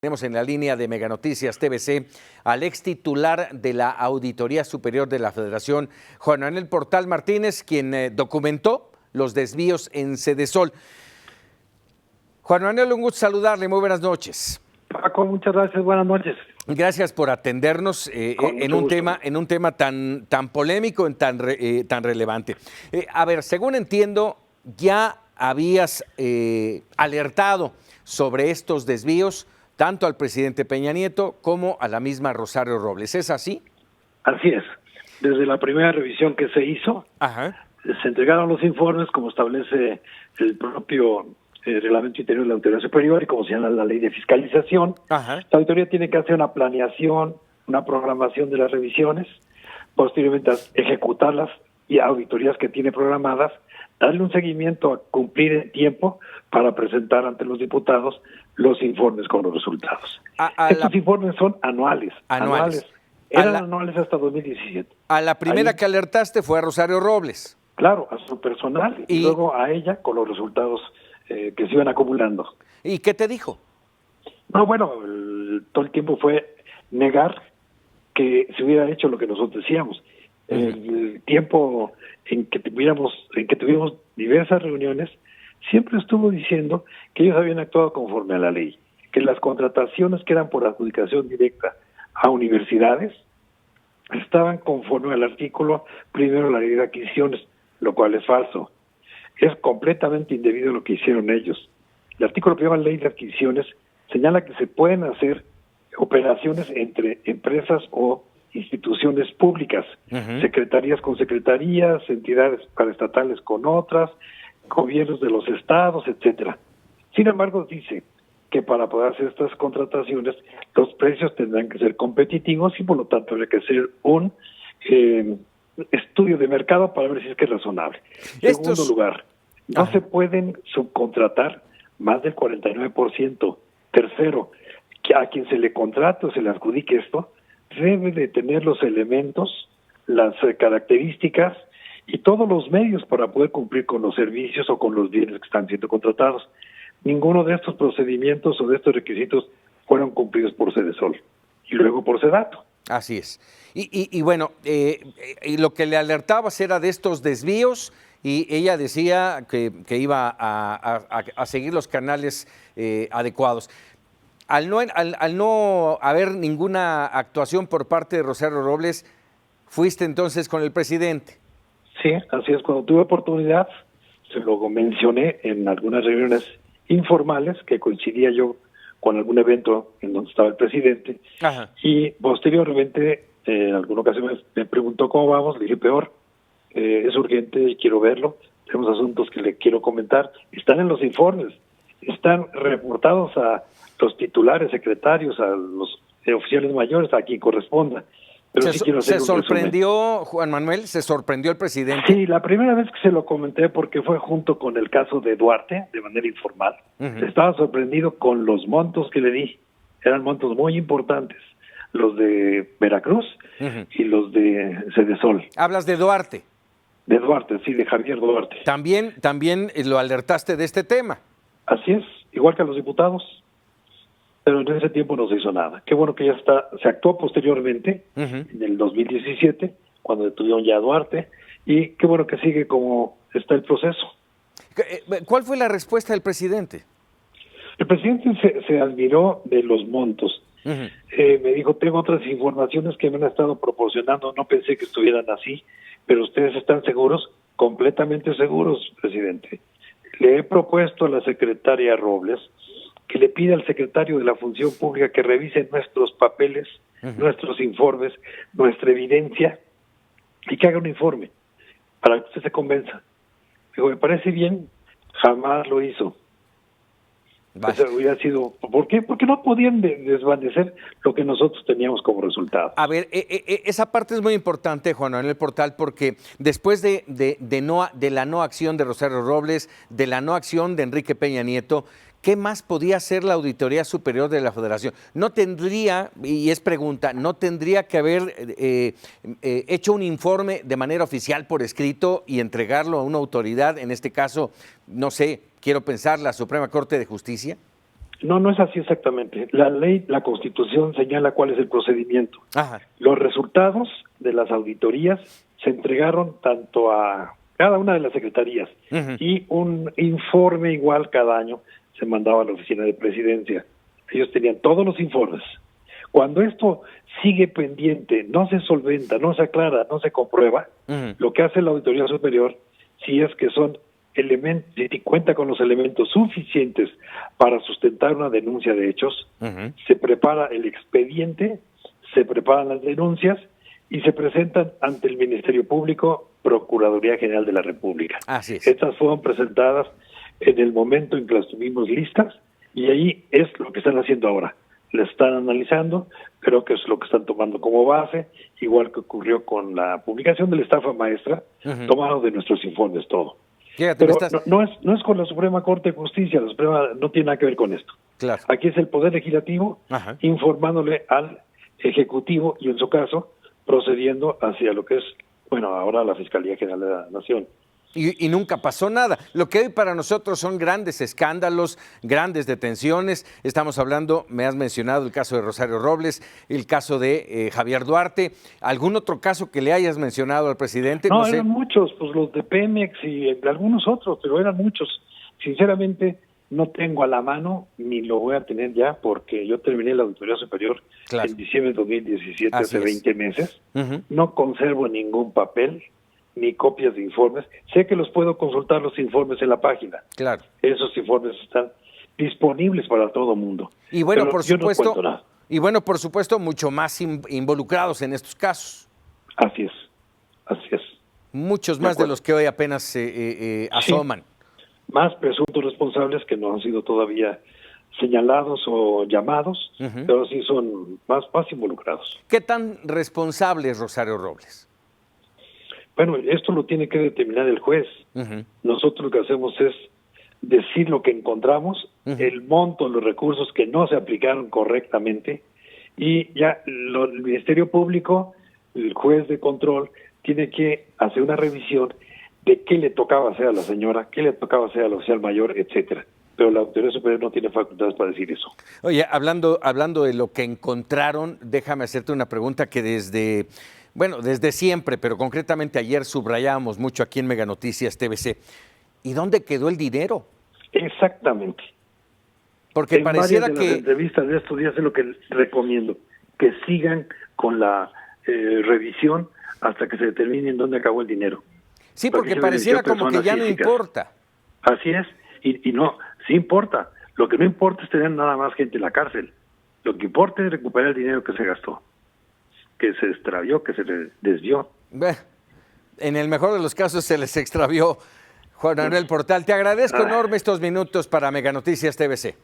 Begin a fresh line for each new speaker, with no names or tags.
Tenemos en la línea de Mega Noticias TVC al ex titular de la Auditoría Superior de la Federación, Juan Manuel Portal Martínez, quien documentó los desvíos en Sedesol. Juan Manuel, un gusto saludarle, muy buenas noches.
Paco, muchas gracias, buenas noches.
Gracias por atendernos en un tema tan polémico, tan relevante. A ver, según entiendo, ya habías alertado sobre estos desvíos tanto al presidente Peña Nieto como a la misma Rosario Robles. ¿Es así?
Así es. Desde la primera revisión que se hizo, se entregaron los informes como establece el propio reglamento interior de la Auditoría Superior y como señala la ley de fiscalización. La auditoría tiene que hacer una planeación, una programación de las revisiones, posteriormente ejecutarlas y auditorías que tiene programadas, darle un seguimiento a cumplir en tiempo para presentar ante los diputados los informes con los resultados. Estos informes son anuales. Eran anuales hasta 2017.
A la primera que alertaste fue a Rosario Robles.
Claro, a su personal y luego a ella con los resultados que se iban acumulando.
¿Y qué te dijo?
No, bueno, todo el tiempo fue negar que se hubiera hecho lo que nosotros decíamos. El tiempo en que tuvimos diversas reuniones, siempre estuvo diciendo que ellos habían actuado conforme a la ley, que las contrataciones que eran por adjudicación directa a universidades estaban conforme al artículo primero de la ley de adquisiciones, lo cual es falso. Es completamente indebido lo que hicieron ellos. El artículo primero de la ley de adquisiciones señala que se pueden hacer operaciones entre empresas o instituciones públicas, secretarías con secretarías, entidades paraestatales con otras, gobiernos de los estados, etcétera. Sin embargo, dice que para poder hacer estas contrataciones, los precios tendrán que ser competitivos y por lo tanto habrá que hacer un estudio de mercado para ver si es que es razonable. Segundo lugar, no se pueden subcontratar más del 49%. Tercero, que a quien se le contrate o se le adjudique esto, debe de tener los elementos, las características y todos los medios para poder cumplir con los servicios o con los bienes que están siendo contratados. Ninguno de estos procedimientos o de estos requisitos fueron cumplidos por Sedesol y luego por Sedato.
Así es. Y bueno, y lo que le alertabas era de estos desvíos y ella decía que iba a seguir los canales adecuados. Al no haber ninguna actuación por parte de Rosario Robles, ¿fuiste entonces con el presidente?
Sí, así es. Cuando tuve oportunidad, se lo mencioné en algunas reuniones informales que coincidía yo con algún evento en donde estaba el presidente. Y posteriormente, en alguna ocasión me preguntó cómo vamos, le dije peor, es urgente y quiero verlo, tenemos asuntos que le quiero comentar, están en los informes, están reportados a los titulares, secretarios, a los oficiales mayores, a quien corresponda. Pero
¿Se sorprendió, Juan Manuel? ¿Se sorprendió el presidente?
Sí, la primera vez que se lo comenté, porque fue junto con el caso de Duarte, de manera informal, estaba sorprendido con los montos que le di. Eran montos muy importantes, los de Veracruz y los de Sedesol.
¿Hablas de Duarte?
De Duarte, sí, de Javier Duarte.
¿También lo alertaste de este tema?
Así es, igual que a los diputados. Pero en ese tiempo no se hizo nada. Qué bueno que ya se actuó posteriormente, en el 2017, cuando detuvieron ya a Duarte, y qué bueno que sigue como está el proceso.
¿Cuál fue la respuesta del presidente?
El presidente se admiró de los montos. Me dijo, tengo otras informaciones que me han estado proporcionando, no pensé que estuvieran así, pero ustedes están seguros, completamente seguros, presidente. Le he propuesto a la secretaria Robles que le pida al secretario de la Función Pública que revise nuestros papeles, nuestros informes, nuestra evidencia y que haga un informe para que usted se convenza. Digo, me parece bien, jamás lo hizo. Eso hubiera sido, ¿por qué? Porque no podían desvanecer lo que nosotros teníamos como resultado.
A ver, esa parte es muy importante, Juan Manuel Portal, porque después de la no acción de Rosario Robles, de la no acción de Enrique Peña Nieto, ¿qué más podía hacer la Auditoría Superior de la Federación? No tendría, y es pregunta, ¿no tendría que haber hecho un informe de manera oficial por escrito y entregarlo a una autoridad, en este caso, no sé, quiero pensar, la Suprema Corte de Justicia?
No, no es así exactamente. La ley, la Constitución señala cuál es el procedimiento.
Ajá.
Los resultados de las auditorías se entregaron tanto a cada una de las secretarías y un informe igual cada año se mandaba a la oficina de presidencia. Ellos tenían todos los informes. Cuando esto sigue pendiente, no se solventa, no se aclara, no se comprueba, lo que hace la Auditoría Superior, si es que son elementos, si cuenta con los elementos suficientes para sustentar una denuncia de hechos, se prepara el expediente, se preparan las denuncias y se presentan ante el Ministerio Público, Procuraduría General de la República.
Así es.
Estas fueron presentadas en el momento en que las tuvimos listas y ahí es lo que están haciendo ahora. La están analizando, creo que es lo que están tomando como base, igual que ocurrió con la publicación de la estafa maestra, tomaron de nuestros informes todo.
Fíjate,
Pero no es con la Suprema Corte de Justicia, la Suprema no tiene nada que ver con esto.
Claro.
Aquí es el Poder Legislativo informándole al Ejecutivo y en su caso procediendo hacia lo que es, bueno, ahora la Fiscalía General de la Nación.
Y nunca pasó nada. Lo que hoy para nosotros son grandes escándalos, grandes detenciones. Estamos hablando, me has mencionado el caso de Rosario Robles, el caso de Javier Duarte. ¿Algún otro caso que le hayas mencionado al presidente?
No,
sé.
Eran muchos, pues los de Pemex y algunos otros, pero eran muchos. Sinceramente, no tengo a la mano, ni lo voy a tener ya, porque yo terminé la Auditoría Superior en diciembre de 2017, hace 20 meses. No conservo ningún papel, ni copias de informes. Sé que los puedo consultar los informes en la página.
Claro.
Esos informes están disponibles para todo mundo.
Y bueno,
pero
por
yo
supuesto,
no cuento nada.
y bueno, por supuesto, mucho más involucrados en estos casos.
Así es, así es.
Muchos más de los que hoy apenas asoman.
Sí. Más presuntos responsables que no han sido todavía señalados o llamados, pero sí son más involucrados.
¿Qué tan responsable es Rosario Robles?
Bueno, esto lo tiene que determinar el juez. Nosotros lo que hacemos es decir lo que encontramos, el monto, los recursos que no se aplicaron correctamente, y ya el Ministerio Público, el juez de control, tiene que hacer una revisión de qué le tocaba hacer a la señora, qué le tocaba hacer al oficial mayor, etcétera. Pero la Autoridad Superior no tiene facultades para decir eso.
Oye, hablando de lo que encontraron, déjame hacerte una pregunta que desde siempre, pero concretamente ayer subrayábamos mucho aquí en Mega Noticias TVC. ¿Y dónde quedó el dinero?
Exactamente.
Porque
en
pareciera
varias de las entrevistas de estos días es lo que recomiendo, que sigan con la revisión hasta que se determine en dónde acabó el dinero.
Sí, porque pareciera como que ya no importa.
Así es, y no, sí importa. Lo que no importa es tener nada más gente en la cárcel. Lo que importa es recuperar el dinero que se gastó, que se extravió, que se desvió.
En el mejor de los casos se les extravió. Juan Manuel Portal, te agradezco enorme estos minutos para Mega Noticias TVC.